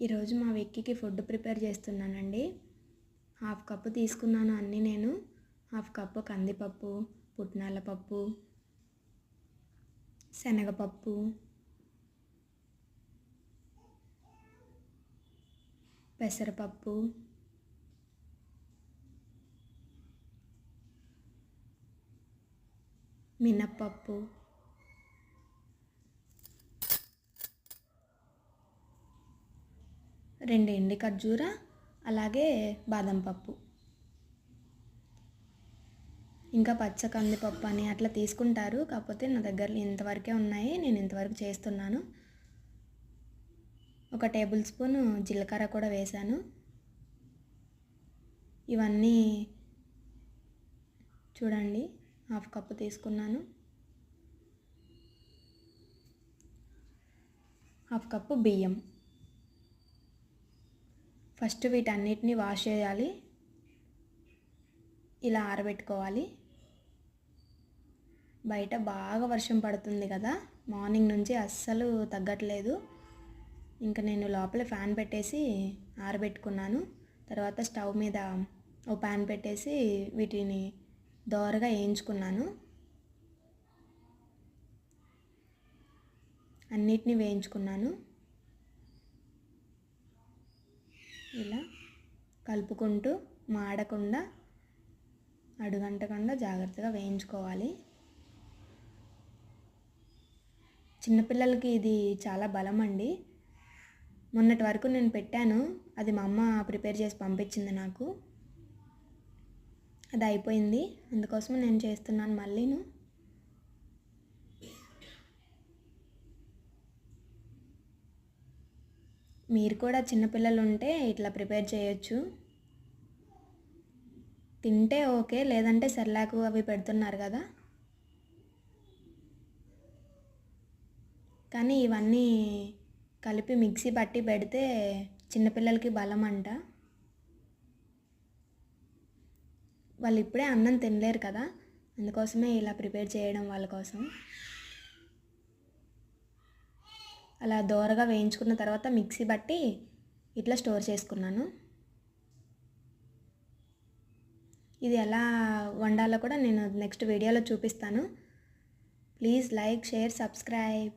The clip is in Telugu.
ఈరోజు మా వెక్కికి ఫుడ్ ప్రిపేర్ చేస్తున్నానండి. హాఫ్ కప్పు తీసుకున్నాను అన్నీ నేను. హాఫ్ కప్పు కందిపప్పు, పుట్నాల పప్పు, శనగపప్పు, పెసరపప్పు, మినప్పప్పు, రెండు ఎండి ఖర్జూర, అలాగే బాదం పప్పు, ఇంకా పచ్చ కందిపప్పు అని అట్లా తీసుకుంటారు. కాకపోతే నా దగ్గర ఇంతవరకే ఉన్నాయి, నేను ఇంతవరకు చేస్తున్నాను. ఒక టేబుల్ స్పూన్ జీలకర్ర కూడా వేశాను. ఇవన్నీ చూడండి, హాఫ్ కప్పు తీసుకున్నాను. హాఫ్ కప్పు బియ్యం. ఫస్ట్ వీటన్నిటిని వాష్ చేయాలి, ఇలా ఆరబెట్టుకోవాలి. బయట బాగా వర్షం పడుతుంది కదా, మార్నింగ్ నుంచి అస్సలు తగ్గట్లేదు. ఇంకా నేను లోపల ఫ్యాన్ పెట్టేసి ఆరబెట్టుకున్నాను. తర్వాత స్టవ్ మీద ఓ ప్యాన్ పెట్టేసి వీటిని దోరగా వేయించుకున్నాను. అన్నిటినీ వేయించుకున్నాను. ఇలా కలుపుకుంటూ మాడకుండా అడుగంటకుండా జాగ్రత్తగా వేయించుకోవాలి. చిన్నపిల్లలకి ఇది చాలా బలం అండి. మొన్నటి వరకు నేను పెట్టాను, అది మా అమ్మ ప్రిపేర్ చేసి పంపించింది నాకు. అది అయిపోయింది, అందుకోసం నేను చేస్తున్నాను మళ్ళీను. మీరు కూడా చిన్నపిల్లలు ఉంటే ఇట్లా ప్రిపేర్ చేయొచ్చు. తింటే ఓకే, లేదంటే సెర్లాకు అవి పెడుతున్నారు కదా. కానీ ఇవన్నీ కలిపి మిక్సీ పట్టి పెడితే చిన్నపిల్లలకి బలం అంట. వాళ్ళు ఇప్పుడే అన్నం తినలేరు కదా, అందుకోసమే ఇలా ప్రిపేర్ చేయడం వాళ్ళ కోసం. అలా దోరగా వేయించుకున్న తర్వాత మిక్సీ బట్టి ఇట్లా స్టోర్ చేసుకున్నాను. ఇది ఎలా వండాలో కూడా నేను నెక్స్ట్ వీడియోలో చూపిస్తాను. Please like, share, subscribe.